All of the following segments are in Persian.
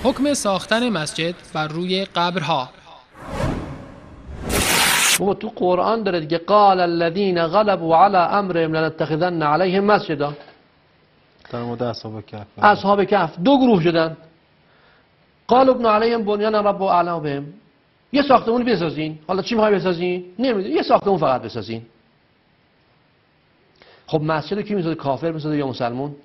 حکم ساختن مسجد بر روی قبرها. بابا تو قرآن داره دیگه، قال الذين غلبوا على امرهم لنتخذن عليهم مسجدا. در مورد اصحاب کهف، اصحاب کهف دو گروه شدن. قال ابن عليهم بنيانا رب اعلم بهم. یه ساختمون بسازین. حالا چی میخوای بسازین؟ نمیدونی، یه ساختمون فقط بسازین. خب مسجد کی میسازه؟ کافر میسازه یا مسلمون؟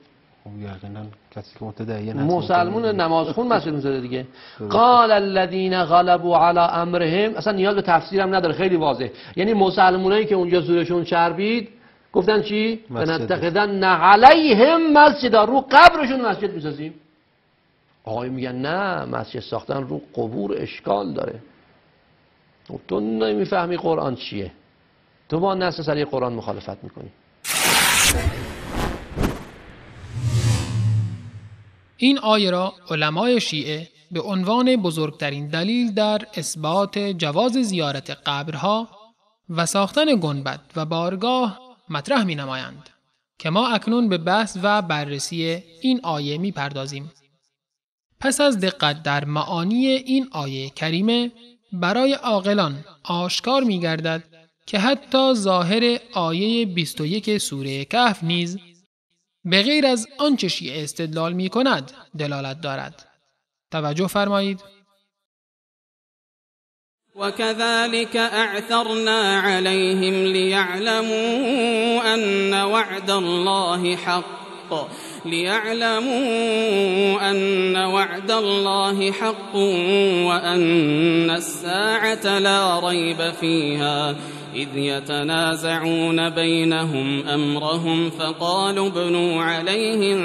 خب یقینا کسی که متدین هست، مسلمون نمازخون مسجد میسازه دیگه. قال الذين غلبوا على امرهم، اصلا نیاز به تفسیرم نداره، خیلی واضح. یعنی مسلمونایی که اونجا زورشون چربید گفتن چی؟ لنتخذن علیهم مسجدا، رو قبرشون مسجد میسازیم. آقای میگن نه، مسجد ساختن رو قبور اشکال داره. تو نمیفهمی قرآن چیه، تو با نص صریح قرآن مخالفت میکنی. این آیه را علمای شیعه به عنوان بزرگترین دلیل در اثبات جواز زیارت قبرها و ساختن گنبد و بارگاه مطرح می نمایند که ما اکنون به بحث و بررسی این آیه می پردازیم. پس از دقت در معانی این آیه کریمه برای عاقلان آشکار می گردد که حتی ظاهر آیه 21 سوره کهف نیز به غیر از آنچه شیعه استدلال می کند دلالت دارد. توجه فرمایید. وكذلك أعثرنا عليهم ليعلموا أن وعد الله حق وأن الساعة لا ريب فيها إذ يتنازعون بينهم أمرهم فقالوا ابنوا عليهم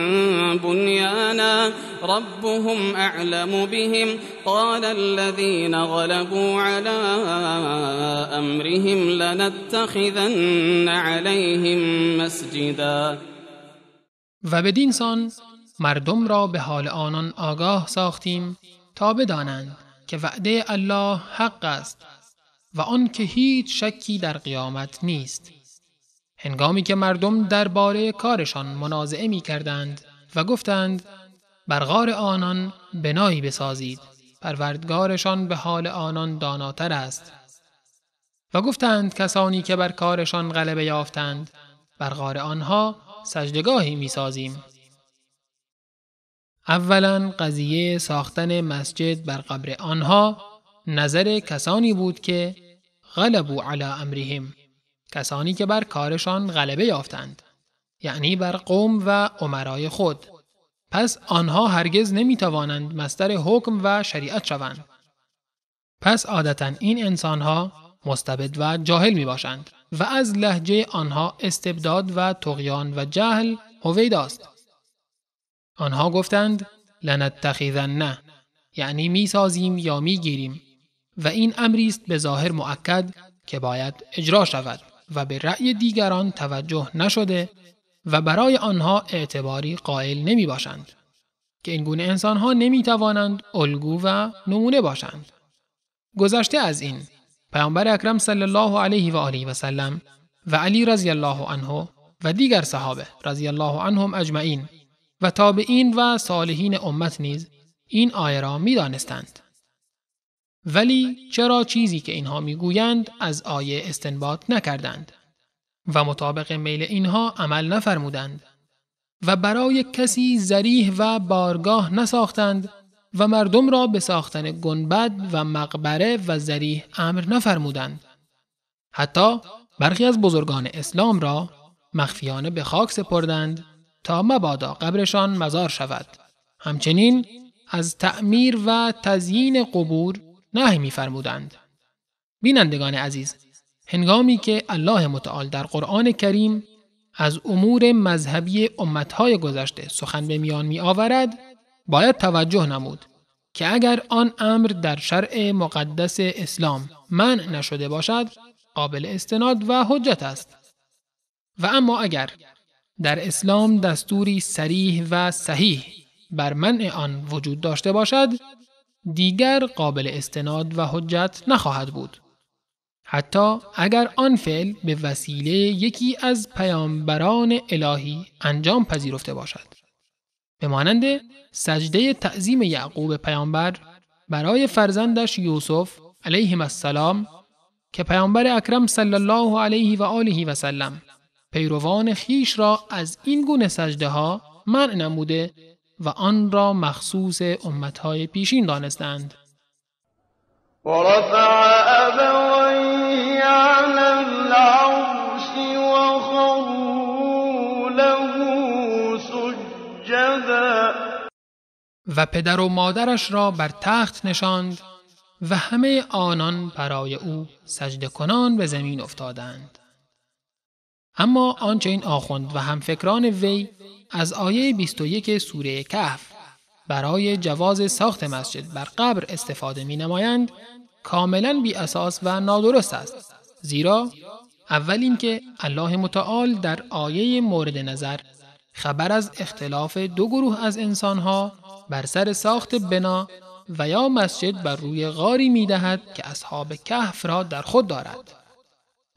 بنيانا ربهم أعلم بهم قال الذين غلبوا على أمرهم لنتخذن عليهم مسجدا. و بدین سان مردم را به حال آنان آگاه ساختیم تا بدانند که وعده الله حق است و آن که هیچ شکی در قیامت نیست. هنگامی که مردم درباره کارشان منازعه می کردند و گفتند بر غار آنان بنایی بسازید، پروردگارشان به حال آنان داناتر است. و گفتند کسانی که بر کارشان غلبه یافتند بر غار آنها سجدگاهی می سازیم. اولا قضیه ساختن مسجد بر قبر آنها نظر کسانی بود که غلبوا علی امرهم، کسانی که بر کارشان غلبه یافتند، یعنی بر قوم و امرای خود. پس آنها هرگز نمی توانند مصدر حکم و شریعت شوند. پس عادتاً این انسانها مستبد و جاهل می باشند و از لهجه آنها استبداد و طغیان و جهل هویداست. آنها گفتند لنتخذن، یعنی می سازیم یا می گیریم، و این امری است به ظاهر مؤکد که باید اجرا شود و به رأی دیگران توجه نشده و برای آنها اعتباری قائل نمی باشند که این گونه انسانها نمی توانند الگو و نمونه باشند. گذشته از این پیامبر اکرم صلی الله علیه و آله و سلم و علی رضی الله عنه و دیگر صحابه رضی الله عنهم اجمعین و تابعین و صالحین امت نیز این آیه را می دانستند. ولی چرا چیزی که اینها می گویند از آیه استنباط نکردند و مطابق میل اینها عمل نفرمودند و برای کسی ذریح و بارگاه نساختند و مردم را به ساختن گنبد و مقبره و ذریح امر نفرمودند. حتی برخی از بزرگان اسلام را مخفیانه به خاک سپردند تا مبادا قبرشان مزار شود. همچنین از تعمیر و تزیین قبور نهی می‌فرمودند. بینندگان عزیز، هنگامی که الله متعال در قرآن کریم از امور مذهبی امتهای گذشته سخن به میان می آورد، باید توجه نمود که اگر آن امر در شرع مقدس اسلام منع نشده باشد، قابل استناد و حجت است. و اما اگر در اسلام دستوری صریح و صحیح بر منع آن وجود داشته باشد، دیگر قابل استناد و حجت نخواهد بود، حتی اگر آن فعل به وسیله یکی از پیامبران الهی انجام پذیرفته باشد. به مانند سجده تعظیم یعقوب پیامبر برای فرزندش یوسف علیه السلام که پیامبر اکرم صلی الله علیه و آله و سلم پیروان خیش را از این گونه سجده ها منع نموده و آن را مخصوص امتهای پیشین دانستند. ورفع أبويه على العرش وخروا له سجدا و پدر و مادرش را بر تخت نشاند و همه آنان برای او سجده کنان به زمین افتادند. اما آنچه این آخوند و همفکران وی از آیه 21 سوره کهف برای جواز ساخت مسجد بر قبر استفاده می نمایند کاملا بی اساس و نادرست است. زیرا اول اینکه الله متعال در آیه مورد نظر خبر از اختلاف دو گروه از انسانها بر سر ساخت بنا و یا مسجد بر روی غاری می دهد که اصحاب کهف را در خود دارد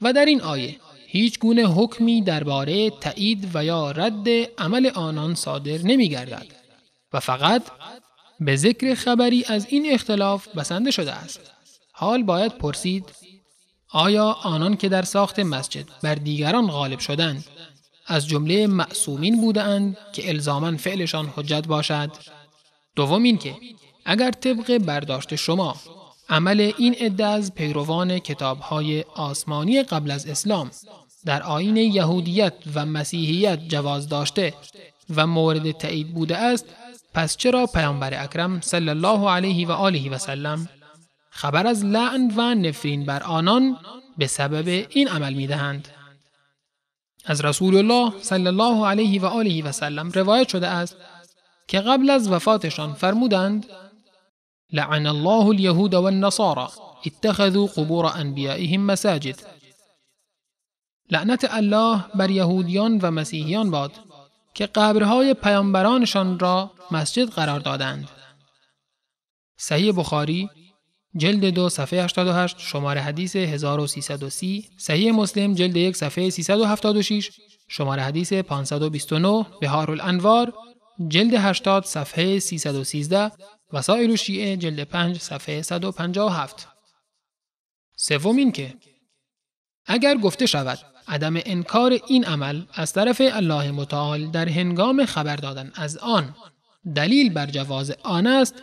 و در این آیه هیچ گونه حکمی درباره تایید و یا رد عمل آنان صادر نمی گردد و فقط به ذکر خبری از این اختلاف بسنده شده است. حال باید پرسید آیا آنان که در ساخت مسجد بر دیگران غالب شدند از جمله معصومین بودند که الزاماً فعلشان حجت باشد؟ دوم این که اگر طبق برداشت شما عمل این عده از پیروان کتاب‌های آسمانی قبل از اسلام در آیین یهودیت و مسیحیت جواز داشته و مورد تایید بوده است، پس چرا پیامبر اکرم صلی الله علیه و آله و سلم خبر از لعن و نفرین بر آنان به سبب این عمل می‌دهند؟ از رسول الله صلی الله علیه و آله و سلم روایت شده است که قبل از وفاتشان فرمودند: لعن الله اليهود والنصارى اتخذوا قبور انبیائهم مساجد. لعنت الله بر یهودیان و مسیحیان باد که قبرهای پیامبرانشان را مسجد قرار دادند. صحیح بخاری جلد 2 صفحه 88 شماره حدیث 1330، صحیح مسلم جلد 1 صفحه 376 شماره حدیث 529، بحار الانوار جلد 80 صفحه 313، وسائل الشیعه جلد 5 صفحه 157. سوم این که اگر گفته شود عدم انکار این عمل از طرف الله متعال در هنگام خبر دادن از آن دلیل بر جواز آن است،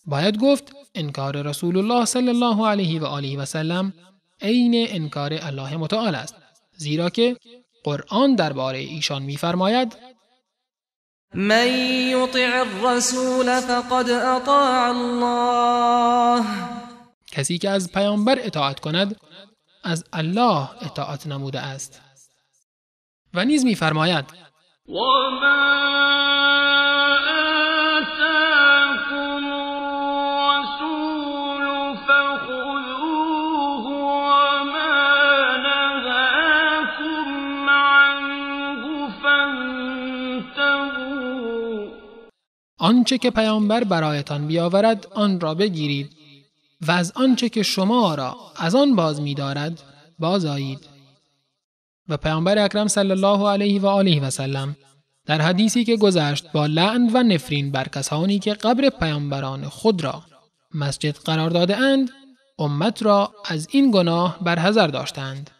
باید گفت انکار رسول الله صلی الله علیه و آله و سلم عین انکار الله متعال است، زیرا که قرآن درباره ایشان می‌فرماید: من یطع الرسول فقد اطاع الله. کسی که از پیامبر اطاعت کند از الله اطاعت نموده است. و نیز می‌فرماید: آنچه که پیامبر برایتان بیاورد آن را بگیرید و از آنچه که شما را از آن باز می‌دارد باز آیید. و پیامبر اکرم صلی الله علیه و آله و سلم در حدیثی که گذشت با لعن و نفرین بر کسانی که قبر پیامبران خود را مسجد قرار داده اند امت را از این گناه برحذر داشتند.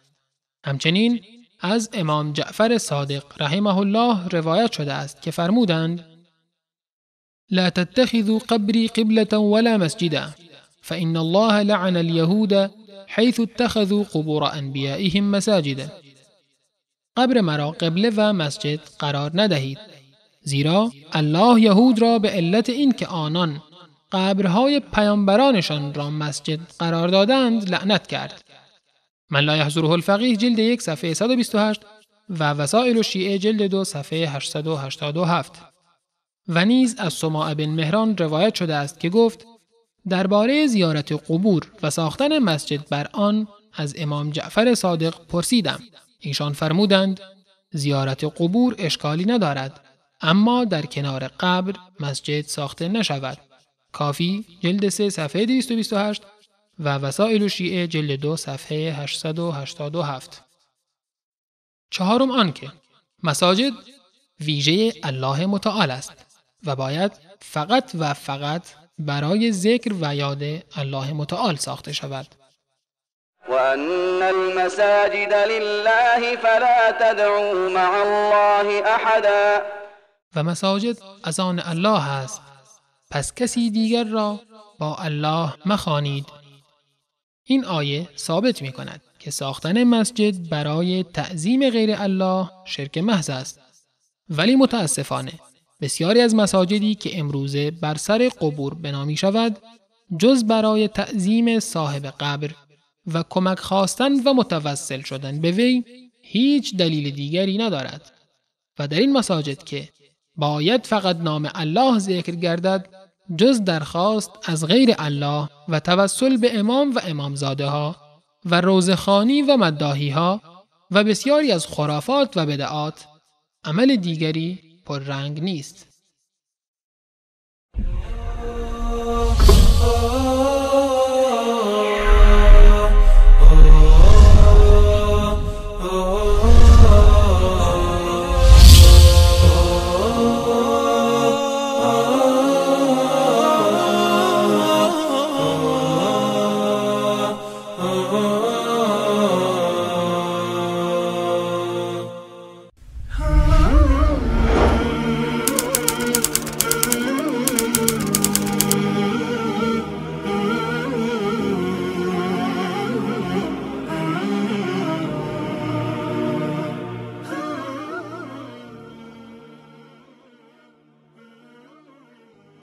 همچنین از امام جعفر صادق رحمه الله روایت شده است که فرمودند: لا تتخذوا قبري قبلة ولا مسجدا فإن الله لعن اليهود حيث اتخذوا قبور انبیائهم مساجدا. قبر مرا قبله و مسجد قرار ندهید، زیرا الله یهود را به علت این که آنان قبرهای پیامبرانشان را مسجد قرار دادند لعنت کرد. من لا یحضره الفقیه جلد 1 صفحه 128 و وسائل الشیعه جلد 2 صفحه 887. و نیز از سماع بن مهران روایت شده است که گفت: درباره زیارت قبور و ساختن مسجد بر آن از امام جعفر صادق پرسیدم. ایشان فرمودند: زیارت قبور اشکالی ندارد، اما در کنار قبر مسجد ساخته نشود. کافی جلد 3 صفحه 228 و وسائل الشیعه جلد 2 صفحه 887. چهارم آن که مساجد ویژه الله متعال است و باید فقط و فقط برای ذکر و یاد الله متعال ساخته شود. وأن المساجد لله فلا تدعوا مع الله أحدا. و مساجد از آن الله است، پس کسی دیگر را با الله مخوانید. این آیه ثابت می کند که ساختن مسجد برای تعظیم غیر الله شرک محض است. ولی متاسفانه بسیاری از مساجدی که امروزه بر سر قبور بنا می شود، جز برای تعظیم صاحب قبر و کمک خواستن و متوسل شدن به وی هیچ دلیل دیگری ندارد. و در این مساجد که باید فقط نام الله ذکر گردد، جز درخواست از غیر الله و توسل به امام و امامزاده ها و روضه‌خوانی و مداحی ها و بسیاری از خرافات و بدعات، عمل دیگری پررنگ نیست.